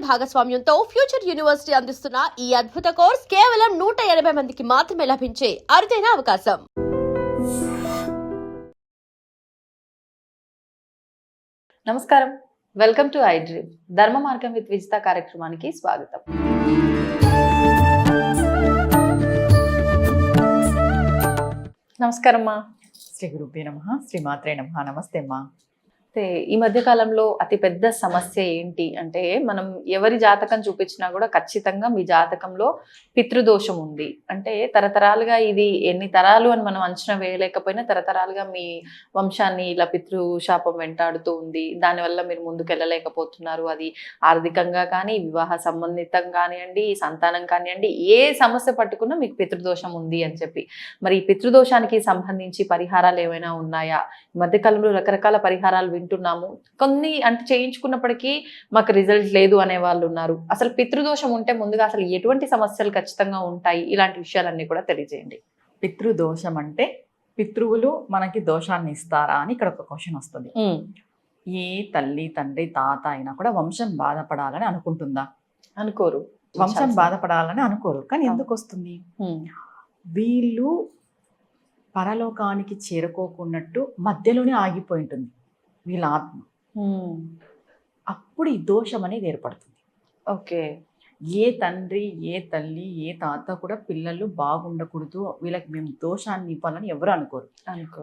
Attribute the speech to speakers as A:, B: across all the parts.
A: భాగస్వామ్యంతో future university అందిస్తున్న ఈ అద్భుత కోర్స్ కేవలం 180 మందికి మాత్రమే లభించే అరుదైన అవకాశం.
B: నమస్కారం, వెల్కమ్ టు ఐ డ్రీమ్. ధర్మ మార్గం విత్ విజిత కార్యక్రమానికి స్వాగతం. నమస్కారం అమ్మా.
C: శ్రీ గురుభ్యో నమః, శ్రీ మాత్రే నమః. నమస్తే అమ్మా.
B: అయితే ఈ మధ్య కాలంలో అతి పెద్ద సమస్య ఏంటి అంటే, మనం ఎవరి జాతకం చూపించినా కూడా ఖచ్చితంగా మీ జాతకంలో పితృదోషం ఉంది అంటే, తరతరాలుగా ఇది ఎన్ని తరాలు అని మనం అంచనా వేయలేకపోయినా తరతరాలుగా మీ వంశాన్ని ఇలా పితృశాపం వెంటాడుతూ ఉంది. దానివల్ల మీరు ముందుకు వెళ్ళలేకపోతున్నారు. అది ఆర్థికంగా కానీ, వివాహ సంబంధితం కానివ్వండి, సంతానం కానివ్వండి, ఏ సమస్య పట్టుకున్నా మీకు పితృదోషం ఉంది అని చెప్పి. మరి ఈ పితృదోషానికి సంబంధించి పరిహారాలు ఏమైనా ఉన్నాయా? ఈ మధ్యకాలంలో రకరకాల పరిహారాలు వింటున్నాము. కొన్ని అంటే చేయించుకున్నప్పటికీ మాకు రిజల్ట్ లేదు అనే వాళ్ళు ఉన్నారు. అసలు పితృదోషం ఉంటే ముందుగా అసలు ఎటువంటి సమస్యలు ఖచ్చితంగా ఉంటాయి? ఇలాంటి విషయాలన్నీ కూడా తెలియజేయండి.
C: పితృదోషం అంటే పితృవులు మనకి దోషాన్ని ఇస్తారా అని ఇక్కడ ఒక క్వశ్చన్ వస్తుంది. ఏ తల్లి, తండ్రి, తాత అయినా కూడా వంశం బాధపడాలని అనుకుంటుందా?
B: అనుకోరు.
C: వంశం బాధపడాలని అనుకోరు. కానీ ఎందుకు వస్తుంది? వీళ్ళు పరలోకానికి చేరుకోకున్నట్టు మధ్యలోనే ఆగిపోయి ఉంటుంది వీళ్ళ ఆత్మ. అప్పుడు ఈ దోషం అనేది ఏర్పడుతుంది.
B: ఓకే.
C: ఏ తండ్రి, ఏ తల్లి, ఏ తాత కూడా పిల్లలు బాగుండకూడదు, వీళ్ళకి మేము దోషాన్ని ఇవ్వాలని ఎవరు అనుకోరు.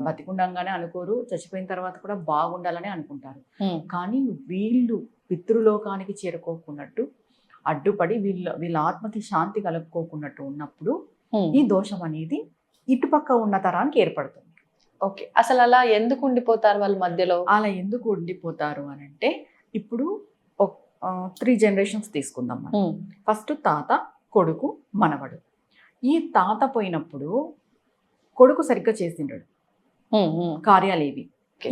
C: బతికుండంగానే అనుకోరు, చచ్చిపోయిన తర్వాత కూడా బాగుండాలని అనుకుంటారు. కానీ వీళ్ళు పితృలోకానికి చేరుకోకున్నట్టు అడ్డుపడి వీళ్ళ ఆత్మకి శాంతి కలుపుకోకున్నట్టు ఉన్నప్పుడు ఈ దోషం అనేది ఇటుపక్క ఉన్న తరానికి ఏర్పడుతుంది.
B: ఓకే. అసలు అలా ఎందుకు ఉండిపోతారు వాళ్ళు మధ్యలో?
C: అలా ఎందుకు ఉండిపోతారు అని అంటే, ఇప్పుడు 3 జనరేషన్స్ తీసుకుందాం మనం. ఫస్ట్ తాత, కొడుకు, మనవడు. ఈ తాత పోయినప్పుడు కొడుకు సరిగ్గా చేసిండడు కార్యాలు ఏవి,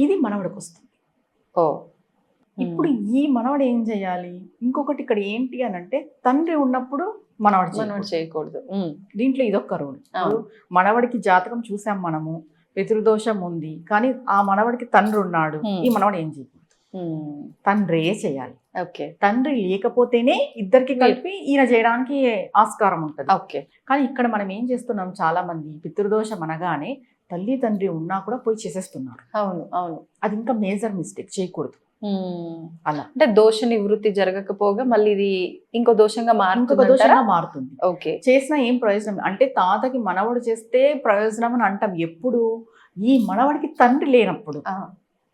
C: ఇది మనవడికి వస్తుంది. ఇప్పుడు ఈ మనవడు ఏం చేయాలి? ఇంకొకటి ఇక్కడ ఏంటి అని అంటే, తండ్రి ఉన్నప్పుడు మనవడు
B: చేయకూడదు.
C: దీంట్లో ఇదొక్క రూల్. మనవడికి జాతకం చూసాం మనము, పితృదోషం ఉంది, కానీ ఆ మనవడికి తండ్రి ఉన్నాడు, ఈ మనవడు ఏం చేయకూడదు, తండ్రే చేయాలి.
B: ఓకే.
C: తండ్రి లేకపోతేనే ఇద్దరికి కలిపి ఈయన చేయడానికి ఆస్కారం ఉంటుంది.
B: ఓకే.
C: కానీ ఇక్కడ మనం ఏం చేస్తున్నాం, చాలా మంది పితృదోషం అనగానే తల్లి తండ్రి ఉన్నా కూడా పోయి చేసేస్తున్నారు.
B: అవును అవును.
C: అది ఇంకా మేజర్ మిస్టేక్, చేయకూడదు అలా.
B: అంటే దోష నివృత్తి జరగకపోగా మళ్ళీ ఇది ఇంకో దోషంగా
C: మారుతుంది.
B: ఓకే.
C: చేసినా ఏం ప్రయోజనం అంటే, తాతకి మనవడు చేస్తే ప్రయోజనం అని అంటాం ఎప్పుడు, ఈ మనవడికి తండ్రి లేనప్పుడు.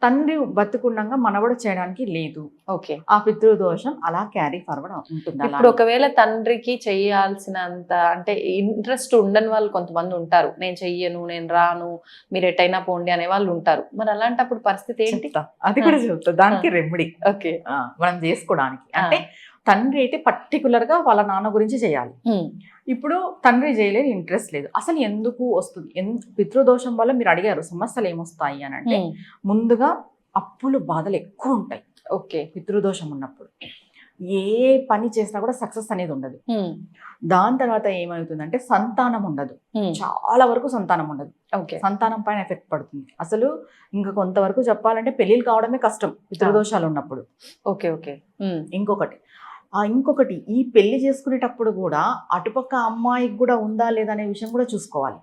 C: తండ్రి బతుకుండగా మనవడు చేయడానికి లేదు.
B: ఓకే.
C: ఆ పితృదోషం అలా క్యారీ ఫార్వర్డ్ ఉంటుంది.
B: ఇప్పుడు ఒకవేళ తండ్రికి చేయాల్సినంత అంటే ఇంట్రెస్ట్ ఉండని వాళ్ళు కొంతమంది ఉంటారు. నేను చెయ్యను, నేను రాను, మీరు ఎట్టయినా పోండి అనే వాళ్ళు ఉంటారు. మరి అలాంటప్పుడు పరిస్థితి ఏంటి?
C: అది కూడా చెప్తా. దానికి రెమెడీ
B: ఓకే
C: మనం చేసుకోవడానికి. అంటే తండ్రి అయితే పర్టికులర్ గా వాళ్ళ నాన్న గురించి చేయాలి. ఇప్పుడు తండ్రి చేయలేదు, ఇంట్రెస్ట్ లేదు, అసలు ఎందుకు వస్తుంది? పితృదోషం వల్ల మీరు అడిగారు సమస్యలు ఏమొస్తాయి అని అంటే, ముందుగా అప్పులు బాధలు ఎక్కువ ఉంటాయి.
B: ఓకే.
C: పితృదోషం ఉన్నప్పుడు ఏ పని చేసినా కూడా సక్సెస్ అనేది ఉండదు. దాని తర్వాత ఏమవుతుందంటే సంతానం ఉండదు, చాలా వరకు సంతానం ఉండదు. సంతానం పైన ఎఫెక్ట్ పడుతుంది. అసలు ఇంకా కొంతవరకు చెప్పాలంటే పెళ్లిళ్ళు కావడమే కష్టం పితృదోషాలు ఉన్నప్పుడు.
B: Okay okay.
C: ఇంకొకటి ఈ పెళ్లి చేసుకునేటప్పుడు కూడా అటుపక్క అమ్మాయికి కూడా ఉందా లేదా అనే విషయం కూడా చూసుకోవాలి.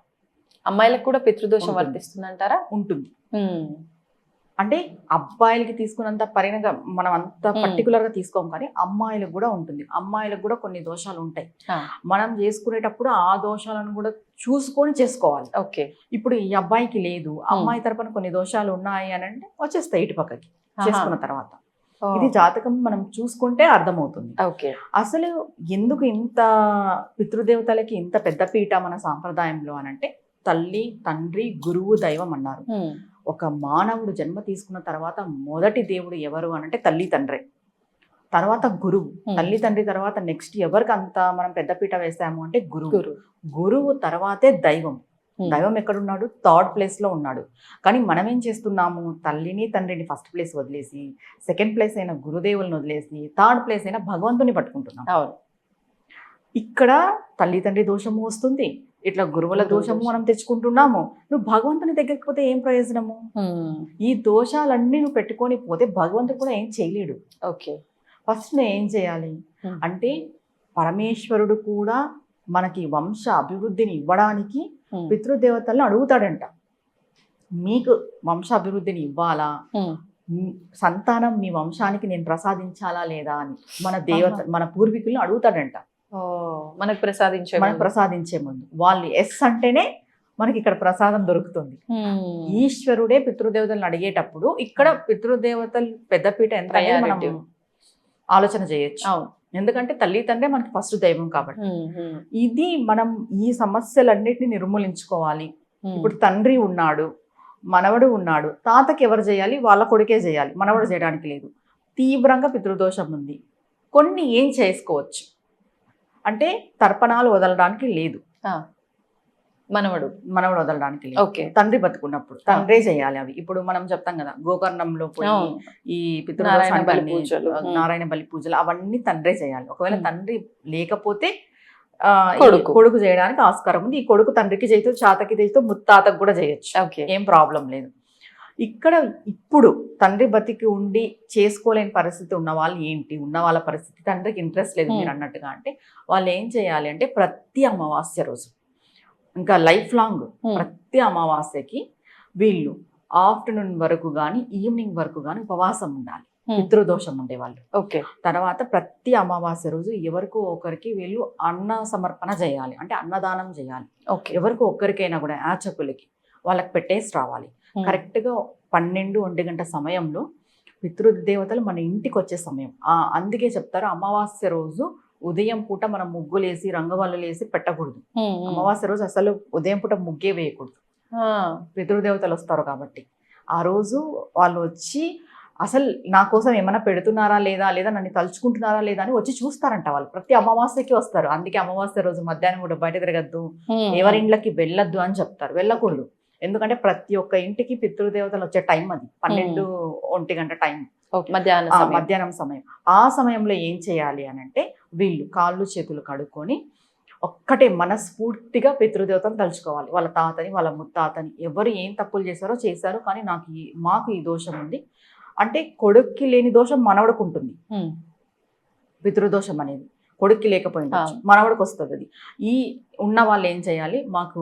B: అమ్మాయిలకు కూడా పితృదోషం వర్తిస్తుందంటారా?
C: ఉంటుంది. అంటే అబ్బాయిలకి తీసుకున్నంత పరిణగా మనం అంత పర్టికులర్ గా తీసుకోం, కానీ అమ్మాయిలకు కూడా ఉంటుంది. అమ్మాయిలకు కూడా కొన్ని దోషాలు ఉంటాయి. మనం చేసుకునేటప్పుడు ఆ దోషాలను కూడా చూసుకొని చేసుకోవాలి.
B: ఓకే.
C: ఇప్పుడు ఈ అబ్బాయికి లేదు, అమ్మాయి తరపున కొన్ని దోషాలు ఉన్నాయి అని అంటే వచ్చేస్తాయి ఇటు పక్కకి చేసుకున్న తర్వాత. ఇది జాతకం మనం చూసుకుంటే అర్థమవుతుంది. అసలు ఎందుకు ఇంత పితృదేవతలకి ఇంత పెద్ద పీట మన సాంప్రదాయంలో అనంటే, తల్లి, తండ్రి, గురువు, దైవం అన్నారు. ఒక మానవుడు జన్మ తీసుకున్న తర్వాత మొదటి దేవుడు ఎవరు అనంటే తల్లి తండ్రి, తర్వాత గురువు. తల్లి తండ్రి తర్వాత నెక్స్ట్ ఎవరికి అంత మనం పెద్దపీట వేసాము అంటే గురువు. గురువు తర్వాతే దైవం. దైవం ఎక్కడున్నాడు? 3rd ప్లేస్ లో ఉన్నాడు. కానీ మనం ఏం చేస్తున్నాము, తల్లిని తండ్రిని ఫస్ట్ ప్లేస్ వదిలేసి, 2nd ప్లేస్ అయిన గురుదేవులను వదిలేసి, 3rd ప్లేస్ అయిన భగవంతుని పట్టుకుంటున్నాం. ఇక్కడ తల్లి తండ్రి దోషము వస్తుంది, ఇట్లా గురువుల దోషము మనం తెచ్చుకుంటున్నాము. నువ్వు భగవంతుని దగ్గరికి పోతే ఏం ప్రయోజనము? ఈ దోషాలన్నీ నువ్వు పెట్టుకొని పోతే భగవంతుడు కూడా ఏం చేయలేడు.
B: ఓకే.
C: ఫస్ట్ నేను ఏం చేయాలి అంటే పరమేశ్వరుడు కూడా మనకి వంశ అభివృద్ధిని ఇవ్వడానికి పితృదేవతలను అడుగుతాడంట. మీకు వంశ అభివృద్ధిని ఇవ్వాలా, సంతానం మీ వంశానికి నేను ప్రసాదించాలా లేదా అని మన పూర్వీకులను అడుగుతాడంట.
B: మనకు
C: ప్రసాదించే ముందు వాళ్ళు ఎస్ అంటేనే మనకి ఇక్కడ ప్రసాదం దొరుకుతుంది. ఈశ్వరుడే పితృదేవతలను అడిగేటప్పుడు ఇక్కడ పితృదేవతలు పెద్దపీట ఎంత మనం ఆలోచన చేయొచ్చు. ఎందుకంటే తల్లి తండ్రి మనకి ఫస్ట్ దైవం కాబట్టి. ఇది మనం ఈ సమస్యలన్నిటిని నిర్మూలించుకోవాలి. ఇప్పుడు తండ్రి ఉన్నాడు, మనవడు ఉన్నాడు, తాతకి ఎవరు చేయాలి, వాళ్ళ కొడుకే చేయాలి, మనవడు చేయడానికి లేదు. తీవ్రంగా పితృదోషం ఉంది. కొన్ని ఏం చేసుకోవచ్చు అంటే తర్పణాలు వదలడానికి లేదు, మనవడు వదలడానికి లేదు. తండ్రి బతుకున్నప్పుడు తండ్రే చేయాలి అవి. ఇప్పుడు మనం చెప్తాం కదా గోకర్ణంలో పోయి ఈ పితృనారాయణ బలి పూజలు అవన్నీ తండ్రే చేయాలి. ఒకవేళ తండ్రి లేకపోతే కొడుకు చేయడానికి ఆస్కారం ఉంది. ఈ కొడుకు తండ్రికి చేస్తూ చాతకి చేస్తూ ముత్తాతకు కూడా చేయొచ్చు, ఏం ప్రాబ్లం లేదు. ఇక్కడ ఇప్పుడు తండ్రి బతికి ఉండి చేసుకోలేని పరిస్థితి ఉన్న వాళ్ళు ఏంటి, ఉన్న వాళ్ళ పరిస్థితి తండ్రికి ఇంట్రెస్ట్ లేదు మీరు అన్నట్టుగా అంటే వాళ్ళు ఏం చేయాలి అంటే ప్రతి అమావాస్య రోజు ఇంకా లైఫ్ లాంగ్ ప్రతి అమావాస్యకి వీళ్ళు ఆఫ్టర్నూన్ వరకు కానీ ఈవినింగ్ వరకు కానీ ఉపవాసం ఉండాలి. పితృదోషం ఉండేవాళ్ళు. తర్వాత ప్రతి అమావాస్య రోజు ఎవరికో ఒకరికి వీళ్ళు అన్న సమర్పణ చేయాలి, అంటే అన్నదానం చేయాలి. ఎవరికో ఒక్కరికైనా కూడా యాచకులకి వాళ్ళకి పెట్టేసి రావాలి. కరెక్ట్గా 12-1 గంట సమయంలో పితృదేవతలు మన ఇంటికి వచ్చే సమయం. అందుకే చెప్తారు అమావాస్య రోజు ఉదయం పూట మనం ముగ్గులేసి రంగవల్లులు వేసి పెట్టకూడదు. అమావాస్య రోజు అసలు ఉదయం పూట ముగ్గే వేయకూడదు, పితృదేవతలు వస్తారు కాబట్టి. ఆ రోజు వాళ్ళు వచ్చి అసలు నా కోసం ఏమైనా పెడుతున్నారా లేదా, లేదా నన్ను తలుచుకుంటున్నారా లేదా అని వచ్చి చూస్తారంట. వాళ్ళు ప్రతి అమావాస్యకి వస్తారు. అందుకే అమావాస్య రోజు మధ్యాహ్నం కూడా బయట తిరగద్దు, ఎవరి ఇంట్లోకి వెళ్ళొద్దు అని చెప్తారు. వెళ్ళకూడదు, ఎందుకంటే ప్రతి ఒక్క ఇంటికి పితృదేవతలు వచ్చే టైం అది 12-1 గంట టైం, మధ్యాహ్నం సమయం. ఆ సమయంలో ఏం చేయాలి అని అంటే వీళ్ళు కాళ్ళు చేతులు కడుక్కొని ఒక్కటే మనస్ఫూర్తిగా పితృదేవతను తలుచుకోవాలి. వాళ్ళ తాతని, వాళ్ళ ముత్తాతని, ఎవరు ఏం తప్పులు చేశారు కానీ మాకు ఈ దోషం ఉంది అంటే కొడుక్కి లేని దోషం మనవడికి ఉంటుంది. పితృదోషం అనేది కొడుక్కి లేకపోయింది, మనవడికి వస్తుంది. అది ఈ ఉన్న వాళ్ళు ఏం చేయాలి, మాకు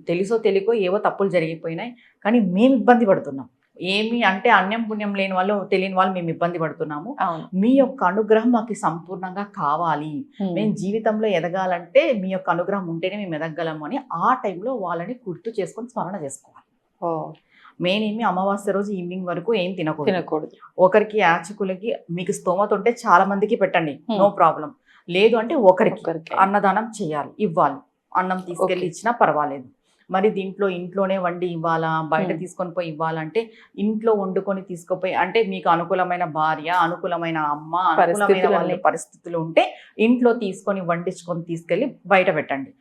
C: తెలుసో తెలియకో ఏవో తప్పులు జరిగిపోయినాయి కానీ మేము ఇబ్బంది పడుతున్నాం, ఏమి అంటే అన్యం పుణ్యం లేని వాళ్ళు తెలియని వాళ్ళు మేము ఇబ్బంది పడుతున్నాము, మీ యొక్క అనుగ్రహం మాకు సంపూర్ణంగా కావాలి, మేము జీవితంలో ఎదగాలంటే మీ యొక్క అనుగ్రహం ఉంటేనే మేము ఎదగలము అని ఆ టైంలో వాళ్ళని గుర్తు చేసుకొని స్మరణ చేసుకోవాలి. మెయిన్ ఏమి అమావాస్య రోజు ఈవినింగ్ వరకు ఏం తినకూడదు. ఒకరికి యాచకులకి మీకు స్తోమత ఉంటే చాలా మందికి పెట్టండి, నో ప్రాబ్లం. లేదు అంటే ఒకరికి అన్నదానం చేయాలి, ఇవ్వాలి. అన్నం తీసుకెళ్ళి ఇచ్చినా పర్వాలేదు. మరి దీంట్లో ఇంట్లోనే వండి ఇవ్వాలా, బయట తీసుకొని పోయి ఇవ్వాలంటే ఇంట్లో వండుకొని తీసుకుపోయి, అంటే మీకు అనుకూలమైన భార్య, అనుకూలమైన అమ్మ, అనుకూలమైన వాళ్ళ పరిస్థితులు ఉంటే ఇంట్లో తీసుకొని వండించుకొని తీసుకెళ్ళి బయట పెట్టండి.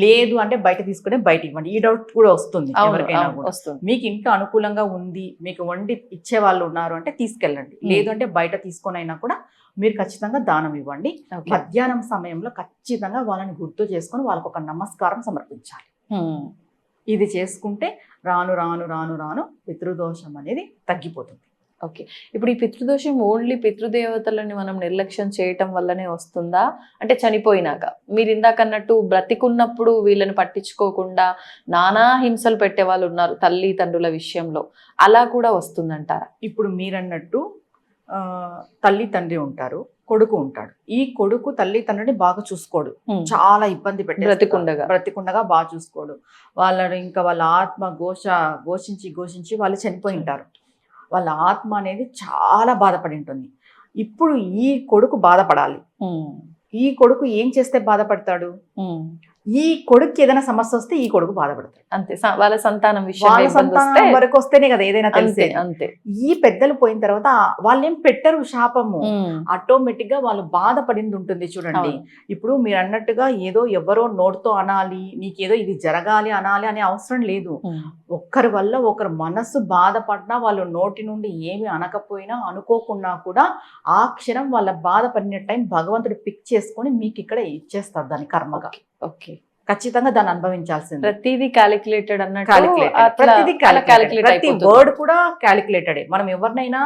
C: లేదు అంటే బయట తీసుకుని బయట ఇవ్వండి. ఈ డౌట్ కూడా వస్తుంది ఎవరికైనా కూడా. మీకు ఇంట్లో అనుకూలంగా ఉంది, మీకు వండి ఇచ్చే వాళ్ళు ఉన్నారు అంటే తీసుకెళ్ళండి. లేదు అంటే బయట తీసుకొని అయినా కూడా మీరు ఖచ్చితంగా దానం ఇవ్వండి. మధ్యాహ్నం సమయంలో ఖచ్చితంగా వాళ్ళని గుర్తు చేసుకొని వాళ్ళకు ఒక నమస్కారం సమర్పించాలి. ఇది చేసుకుంటే రాను రాను రాను రాను పితృదోషం అనేది తగ్గిపోతుంది.
B: ఇప్పుడు ఈ పితృదోషం ఓన్లీ పితృదేవతలని మనం నిర్లక్ష్యం చేయటం వల్లనే వస్తుందా, అంటే చనిపోయినాక మీరు ఇందాక అన్నట్టు బ్రతికున్నప్పుడు వీళ్ళని పట్టించుకోకుండా నానా హింసలు పెట్టే వాళ్ళు ఉన్నారు తల్లి తండ్రుల విషయంలో, అలా కూడా వస్తుందంటారా?
C: ఇప్పుడు మీరన్నట్టు తల్లి తండ్రి ఉంటారు, కొడుకు ఉంటాడు. ఈ కొడుకు తల్లి తండ్రిని బాగా చూసుకోడు, చాలా ఇబ్బంది పెట్టి బ్రతికుండగా బాగా చూసుకోడు. వాళ్ళ ఆత్మ ఘోషించి వాళ్ళు చనిపోయి ఉంటారు. వాళ్ళ ఆత్మ అనేది చాలా బాధపడి ఉంటుంది. ఇప్పుడు ఈ కొడుకు బాధపడాలి. ఈ కొడుకు ఏం చేస్తే బాధపడతాడు, ఈ కొడుకు ఏదైనా సమస్య వస్తే ఈ కొడుకు బాధపడతాడు.
B: అంతే, వాళ్ళ సంతానం
C: వరకు వస్తేనే కదా ఏదైనా తెలిసే.
B: అంతే.
C: ఈ పెద్దలు పోయిన తర్వాత వాళ్ళు ఏం పెట్టరు శాపము, ఆటోమేటిక్ గా వాళ్ళు బాధపడింది ఉంటుంది. చూడండి, ఇప్పుడు మీరు అన్నట్టుగా ఏదో ఎవరో నోటితో అనాలి, నీకేదో ఇది జరగాలి అనాలి అనే అవసరం లేదు. ఒక్కరి వల్ల ఒకరు మనస్సు బాధపడినా, వాళ్ళు నోటి నుండి ఏమి అనకపోయినా, అనుకోకున్నా కూడా ఆ క్షణం వాళ్ళ బాధపడిన టైం భగవంతుడు పిక్ చేసుకొని మీకు ఇక్కడ ఇచ్చేస్తారు దాని కర్మగా. ఖచ్చితంగా దాన్ని అనుభవించాల్సింది.
B: ప్రతిదీ క్యాలిక్యులేటెడ్ అన్నట్టు
C: ప్రతిదీ
B: క్యాలిక్యులేట్
C: ప్రతి వర్డ్ కూడా క్యాలిక్యులేటెడే. మనం ఎవరినైనా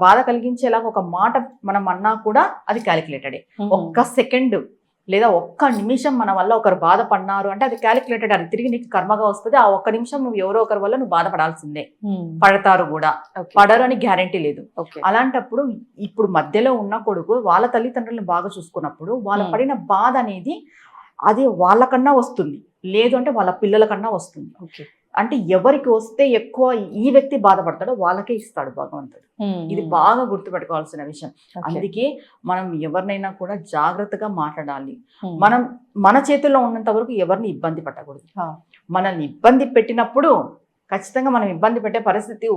C: బాధ కలిగించేలాగా ఒక మాట మనం అన్నా కూడా అది క్యాలిక్యులేటెడే. ఒక్క సెకండ్ లేదా ఒక్క నిమిషం మన వల్ల ఒకరు బాధపడినారు అంటే అది క్యాలిక్యులేటెడ్, అది తిరిగి నీకు కర్మగా వస్తుంది. ఆ ఒక్క నిమిషం నువ్వు ఎవరో ఒకరి వల్ల నువ్వు బాధపడాల్సిందే, పడతారు కూడా, పడరు అని గ్యారంటీ లేదు. అలాంటప్పుడు ఇప్పుడు మధ్యలో ఉన్న కొడుకు వాళ్ళ తల్లిదండ్రులను బాగా చూసుకున్నప్పుడు వాళ్ళ పడిన బాధ అనేది అది వాళ్ళకన్నా వస్తుంది, లేదు అంటే వాళ్ళ పిల్లల కన్నా వస్తుంది. అంటే ఎవరికి వస్తే ఎక్కువ ఈ వ్యక్తి బాధపడతాడో వాళ్ళకే ఇస్తాడు భగవంతుడు. ఇది బాగా గుర్తుపెట్టుకోవాల్సిన విషయం. అందుకే మనం ఎవరినైనా కూడా జాగ్రత్తగా మాట్లాడాలి. మనం మన చేతుల్లో ఉన్నంత వరకు ఎవరిని ఇబ్బంది పెట్టకూడదు. మనల్ని ఇబ్బంది పెట్టినప్పుడు ఖచ్చితంగా మనం ఇబ్బంది పెట్టే పరిస్థితి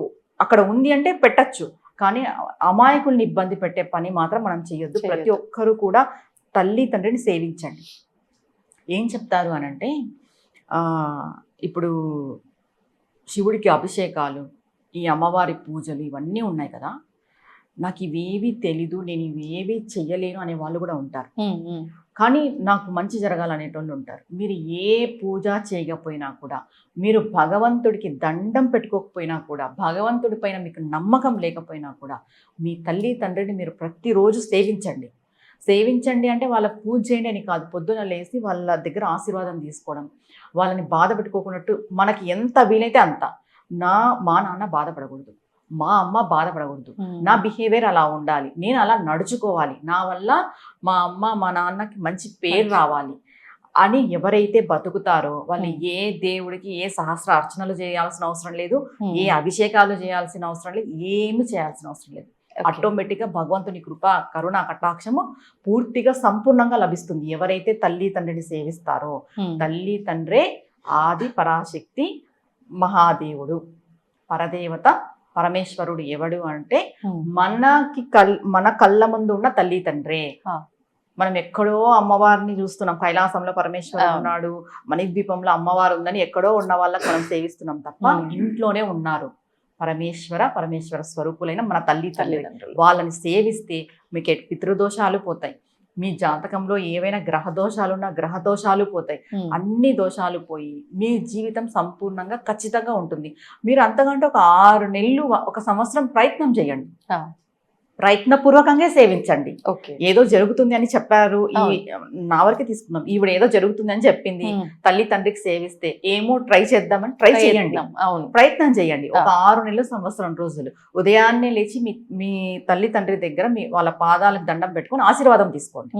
C: అక్కడ ఉంది అంటే పెట్టచ్చు, కానీ అమాయకుల్ని ఇబ్బంది పెట్టే పని మాత్రం మనం చేయొద్దు. ప్రతి ఒక్కరూ కూడా తల్లి తండ్రిని సేవించండి. ఏం చెప్తారు అనంటే ఇప్పుడు శివుడికి అభిషేకాలు, ఈ అమ్మవారి పూజలు ఇవన్నీ ఉన్నాయి కదా, నాకు ఇవేవి తెలీదు, నేను ఇవేవి చెయ్యలేను అనే వాళ్ళు కూడా ఉంటారు. కానీ నాకు మంచి జరగాలనేటోళ్ళు ఉంటారు. మీరు ఏ పూజ చేయకపోయినా కూడా, మీరు భగవంతుడికి దండం పెట్టుకోకపోయినా కూడా, భగవంతుడి పైన మీకు నమ్మకం లేకపోయినా కూడా మీ తల్లి తండ్రిని మీరు ప్రతిరోజు సేవించండి. సేవించండి అంటే వాళ్ళ పూజ చేయండి అని కాదు, పొద్దున లేసి వాళ్ళ దగ్గర ఆశీర్వాదం తీసుకోవడం, వాళ్ళని బాధ పెట్టుకోకున్నట్టు మనకి ఎంత వీలైతే అంత. మా నాన్న బాధపడకూడదు, మా అమ్మ బాధపడకూడదు, నా బిహేవియర్ అలా ఉండాలి, నేను అలా నడుచుకోవాలి, నా వల్ల మా అమ్మ మా నాన్నకి మంచి పేరు రావాలి అని ఎవరైతే బతుకుతారో వాళ్ళు ఏ దేవుడికి ఏ సహస్ర అర్చనలు చేయాల్సిన అవసరం లేదు, ఏ అభిషేకాలు చేయాల్సిన అవసరం లేదు, ఏమి చేయాల్సిన అవసరం లేదు. ఆటోమేటిక్ గా భగవంతుని కృప కరుణ కటాక్షము పూర్తిగా సంపూర్ణంగా లభిస్తుంది ఎవరైతే తల్లి తండ్రిని సేవిస్తారో. తల్లి తండ్రే ఆది పరాశక్తి మహాదేవుడు, పరదేవత పరమేశ్వరుడు ఎవడు అంటే మన కళ్ళ ముందు ఉన్న తల్లి తండ్రే. మనం ఎక్కడో అమ్మవారిని చూస్తున్నాం, కైలాసంలో పరమేశ్వరుడు ఉన్నాడు, మణిద్వీపంలో అమ్మవారు ఉందని ఎక్కడో ఉన్న వాళ్ళకి మనం సేవిస్తున్నాం తప్ప ఇంట్లోనే ఉన్నారు పరమేశ్వర స్వరూపులైన మన తల్లిదండ్రులు. వాళ్ళని సేవిస్తే మీకు పితృదోషాలు పోతాయి, మీ జాతకంలో ఏవైనా గ్రహ దోషాలున్నా గ్రహ దోషాలు పోతాయి, అన్ని దోషాలు పోయి మీ జీవితం సంపూర్ణంగా ఖచ్చితంగా ఉంటుంది. మీరు అంతకంటే ఒక 6 నెలలు 1 సంవత్సరం ప్రయత్నం చేయండి, ప్రయత్నపూర్వకంగా సేవించండి. ఏదో జరుగుతుంది అని చెప్పారు, నా వరకే తీసుకుందాం, ఈవిడ ఏదో జరుగుతుంది అని చెప్పింది, తల్లి తండ్రికి సేవిస్తే ఏమో ట్రై చేద్దామని ట్రై చేయండి, ప్రయత్నం చేయండి. ఒక 6 నెలలు సంవత్సరం రోజులు ఉదయాన్నే లేచి మీ తల్లి తండ్రి దగ్గర వాళ్ళ పాదాలకు దండం పెట్టుకొని ఆశీర్వాదం తీసుకోండి.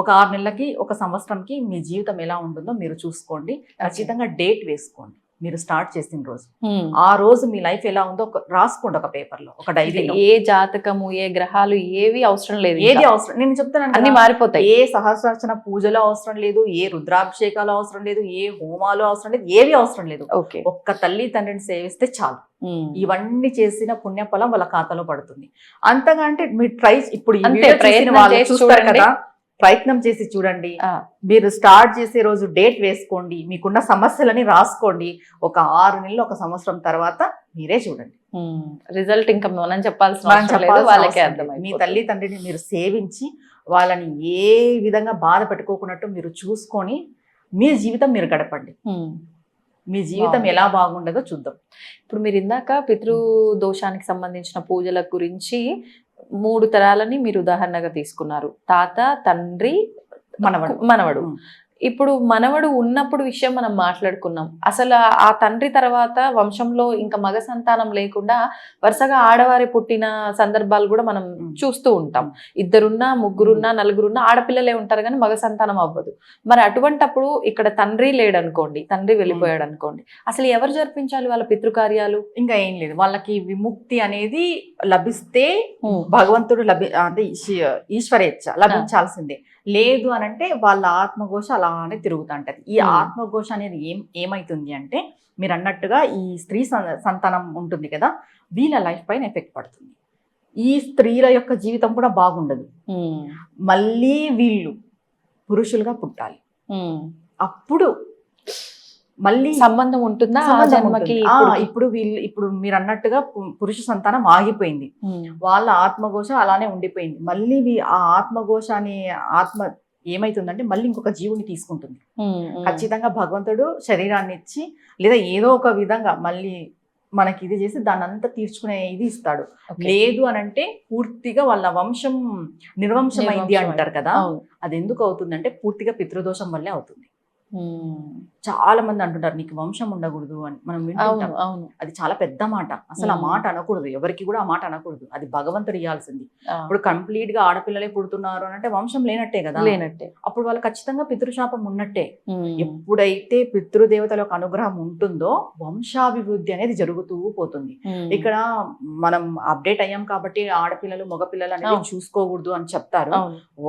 C: ఒక 6 నెలలకి 1 సంవత్సరంకి మీ జీవితం ఎలా ఉంటుందో మీరు చూసుకోండి. ఖచ్చితంగా డేట్ వేసుకోండి, మీరు స్టార్ట్ చేసిన రోజు ఆ రోజు మీ లైఫ్ ఎలా ఉందో రాసుకోండి ఒక పేపర్ లో, ఒక డైరీలో.
B: ఏ జాతకము ఏ గ్రహాలు ఏవి అవసరం లేదు,
C: ఏది అవసరం, నేను చెప్తాను
B: అన్ని మారిపోతాయి.
C: ఏ సహస్రార్చన పూజలు అవసరం లేదు, ఏ రుద్రాభిషేకాలు అవసరం లేదు, ఏ హోమాలు అవసరం లేదు, ఏవి అవసరం లేదు. ఒక్క తల్లి తండ్రిని సేవిస్తే చాలు. ఇవన్నీ చేసిన పుణ్యఫలం వాళ్ళ ఖాతాలో పడుతుంది. అంతగా అంటే మీరు ట్రై ఇప్పుడు చూస్తారు కదా, ప్రయత్నం చేసి చూడండి. మీరు స్టార్ట్ చేసే రోజు డేట్ వేసుకోండి, మీకున్న సమస్యలని రాసుకోండి. ఒక 6 నెలలు 1 సంవత్సరం తర్వాత మీరే చూడండి
B: రిజల్ట్. ఇంకా మనం చెప్పాల్సిన
C: మీ తల్లి తండ్రిని మీరు సేవించి వాళ్ళని ఏ విధంగా బాధ పెట్టుకోకున్నట్టు మీరు చూసుకొని మీ జీవితం మీరు గడపండి. మీ జీవితం ఎలా బాగుండదో చూద్దాం.
B: ఇప్పుడు మీరు ఇందాక పితృదోషానికి సంబంధించిన పూజల గురించి 3 తరాలని మీరు ఉదాహరణగా తీసుకున్నారు, తాత, తండ్రి, మనవడు. ఇప్పుడు మనవడు ఉన్నప్పుడు విషయం మనం మాట్లాడుకున్నాం. అసలు ఆ తండ్రి తర్వాత వంశంలో ఇంకా మగ సంతానం లేకుండా వరుసగా ఆడవారి పుట్టిన సందర్భాలు కూడా మనం చూస్తూ ఉంటాం. 2 ముగ్గురున్నా 4 ఆడపిల్లలే ఉంటారు కానీ మగ సంతానం అవ్వదు. మరి అటువంటప్పుడు ఇక్కడ తండ్రి లేడనుకోండి, తండ్రి వెళ్ళిపోయాడు అనుకోండి, అసలు ఎవరు జరిపించాలి వాళ్ళ పితృకార్యాలు?
C: ఇంకా ఏం లేదు, వాళ్ళకి విముక్తి అనేది లభిస్తే భగవంతుడు అంటే ఈశ్వరేచ్ఛ లభించాల్సిందే. లేదు అని అంటే వాళ్ళ ఆత్మఘోష అలానే తిరుగుతుంటది. ఈ ఆత్మఘోష అనేది ఏమైతుంది అంటే మీరు అన్నట్టుగా ఈ స్త్రీ సంతానం ఉంటుంది కదా, వీళ్ళ లైఫ్ పైన ఎఫెక్ట్ పడుతుంది. ఈ స్త్రీల యొక్క జీవితం కూడా బాగుండదు. మళ్ళీ వీళ్ళు పురుషులుగా పుట్టాలి, అప్పుడు మళ్ళీ
B: సంబంధం ఉంటుందా జన్మకి?
C: ఇప్పుడు మీరు అన్నట్టుగా పురుష సంతానం ఆగిపోయింది, వాళ్ళ ఆత్మఘోష అలానే ఉండిపోయింది. మళ్ళీ ఆ ఆత్మఘోష అనే ఆత్మ ఏమైతుందంటే మళ్ళీ ఇంకొక జీవుని తీసుకుంటుంది. ఖచ్చితంగా భగవంతుడు శరీరాన్ని ఇచ్చి లేదా ఏదో ఒక విధంగా మళ్ళీ మనకి ఇది చేసి దాన్ని అంతా తీర్చుకునే ఇది ఇస్తాడు. లేదు అని అంటే పూర్తిగా వాళ్ళ వంశం నిర్వంశమైంది అంటారు కదా, అది ఎందుకు అవుతుందంటే పూర్తిగా పితృదోషం వల్లే అవుతుంది. చాలా మంది అంటుంటారు నీకు వంశం ఉండకూడదు అని, మనం వింటుంటాం. అది చాలా పెద్ద మాట. అసలు ఆ మాట అనకూడదు, ఎవరికి కూడా ఆ మాట అనకూడదు. అది భగవంతుడు ఇవ్వాల్సింది. ఇప్పుడు కంప్లీట్ గా ఆడపిల్లలే పుడుతున్నారు అని అంటే వంశం లేనట్టే కదా, లేనట్టే. అప్పుడు వాళ్ళు ఖచ్చితంగా పితృశాపం ఉన్నట్టే. ఎప్పుడైతే పితృదేవతలకు అనుగ్రహం ఉంటుందో వంశాభివృద్ధి అనేది జరుగుతూ పోతుంది. ఇక్కడ మనం అప్డేట్ అయ్యాం కాబట్టి ఆడపిల్లలు మగపిల్లలు అనేది చూసుకోకూడదు అని చెప్తారు.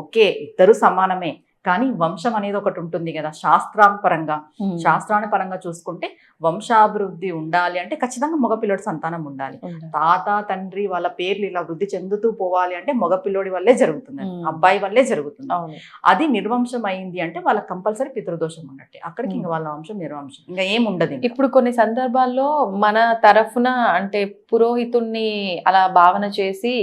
C: ఓకే, ఇద్దరు సమానమే, కానీ వంశం అనేది ఒకటి ఉంటుంది కదా, శాస్త్రాన్ని పరంగా చూసుకుంటే వంశాభివృద్ధి ఉండాలి అంటే ఖచ్చితంగా మగపిల్లడి సంతానం ఉండాలి. తాత తండ్రి వాళ్ళ పేర్లు ఇలా వృద్ధి చెందుతూ పోవాలి అంటే మగపిల్లోడి వల్లే జరుగుతుంది, అబ్బాయి వల్లే జరుగుతుంది. అది నిర్వంశం అయింది అంటే వాళ్ళకి కంపల్సరీ పితృదోషం ఉన్నట్టే. అక్కడికి ఇంకా వాళ్ళ వంశం నిర్వంశం ఇంకా ఏం ఉండదు.
B: ఇప్పుడు కొన్ని సందర్భాల్లో మన తరఫున అంటే పురోహితుణ్ణి అలా భావన చేసి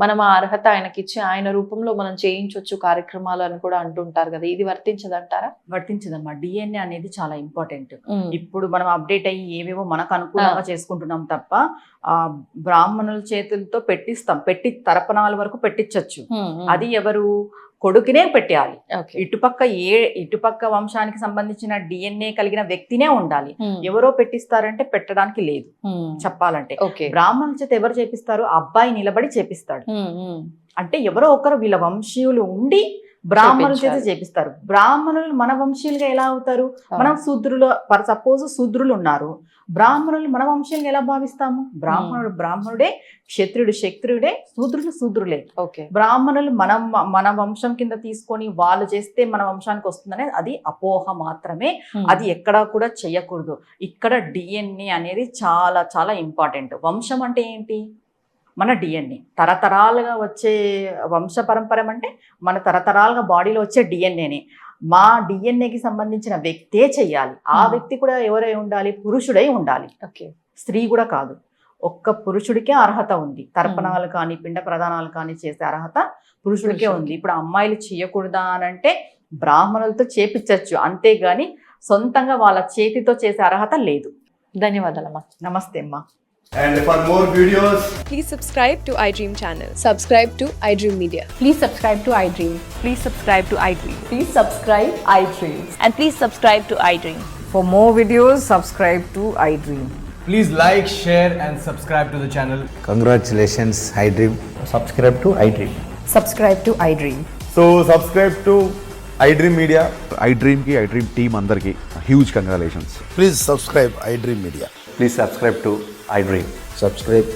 B: మనం ఆ అర్హత ఆయనకిచ్చి ఆయన రూపంలో మనం చేయించవచ్చు కార్యక్రమాలు అని కూడా అంటుంటారు కదా, ఇది వర్తించదంటారా?
C: వర్తించదమ్మా. డిఎన్ఏ అనేది చాలా ఇంపార్టెంట్. ఇప్పుడు మనం అప్డేట్ అయ్యి ఏవేవో మనకు అనుకూలంగా చేసుకుంటున్నాం తప్ప ఆ బ్రాహ్మణుల చేతులతో పెట్టి తరపనాల వరకు పెట్టించచ్చు. అది ఎవరు కొడుకునే పెట్టాలి. ఇటుపక్క వంశానికి సంబంధించిన డిఎన్ఏ కలిగిన వ్యక్తినే ఉండాలి. ఎవరో పెట్టిస్తారంటే పెట్టడానికి లేదు. చెప్పాలంటే బ్రాహ్మణుల చేత ఎవరు చేపిస్తారు? అబ్బాయి నిలబడి చేపిస్తాడు. అంటే ఎవరో ఒకరు వీళ్ళ వంశీయులు ఉండి బ్రాహ్మణుల చేత చేపిస్తారు. బ్రాహ్మణులు మన వంశీయులుగా ఎలా అవుతారు? మనం శూద్రులు, సపోజ్ శూద్రులు ఉన్నారు, బ్రాహ్మణులు మన వంశీయులుగా ఎలా భావిస్తాము? బ్రాహ్మణుడే, క్షత్రుడే, శూద్రులే. బ్రాహ్మణులు మన వంశం కింద తీసుకొని వాళ్ళు చేస్తే మన వంశానికి వస్తుందనే అది అపోహ మాత్రమే. అది ఎక్కడా కూడా చెయ్యకూడదు. ఇక్కడ డిఎన్ఏ అనేది చాలా చాలా ఇంపార్టెంట్. వంశం అంటే ఏంటి? మన డిఎన్ఏ తరతరాలుగా వచ్చే వంశ పరంపర అంటే మన తరతరాలుగా బాడీలో వచ్చే డిఎన్ఏనే. మా డిఎన్ఏకి సంబంధించిన వ్యక్తే చెయ్యాలి. ఆ వ్యక్తి కూడా ఎవరై ఉండాలి? పురుషుడై ఉండాలి. స్త్రీ కూడా కాదు. ఒక్క పురుషుడికే అర్హత ఉంది. తర్పణాలు కానీ పిండ ప్రదానాలు కానీ చేసే అర్హత పురుషుడికే ఉంది. ఇప్పుడు అమ్మాయిలు చేయకూడదా అని అంటే బ్రాహ్మణులతో చేపించచ్చు, అంతేగాని సొంతంగా వాళ్ళ చేతితో చేసే అర్హత లేదు.
B: ధన్యవాదాలమ్మా.
C: నమస్తే అమ్మా.
D: And for more videos,
E: please subscribe to iDream channel. Subscribe to iDream Media.
F: Please subscribe to iDream.
E: Please subscribe to iDream.
F: Please subscribe iDream.
E: And please subscribe to iDream.
F: For more videos, subscribe to iDream.
D: please like, share and subscribe to the channel.
G: Congratulations, iDream.
H: Subscribe to iDream.
F: Subscribe to iDream.
D: So subscribe to iDream Media.
I: iDream ki iDream team andarki huge congratulations.
G: Please subscribe iDream Media.
H: Please subscribe to iDream.
G: Subscribe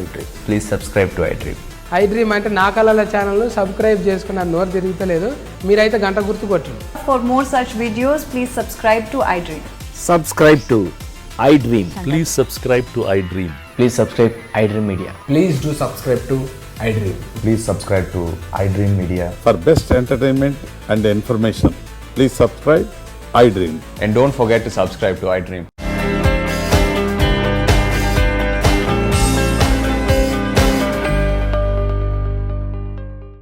G: iDream.
H: Please subscribe to iDream.
J: iDream అంటే నా కళల ఛానల్ను subscribe చేసుకున్న నోరు తిరుగుతలేదు, మీరైతే గంట గుర్తు కొట్టండి.
F: For more such videos, please subscribe to iDream.
G: Subscribe to iDream.
K: Please subscribe to iDream.
H: Please subscribe iDream Media.
J: Please do subscribe to iDream.
H: Please subscribe to iDream Media.
I: For best entertainment and information, please subscribe iDream.
H: And don't forget to subscribe to iDream.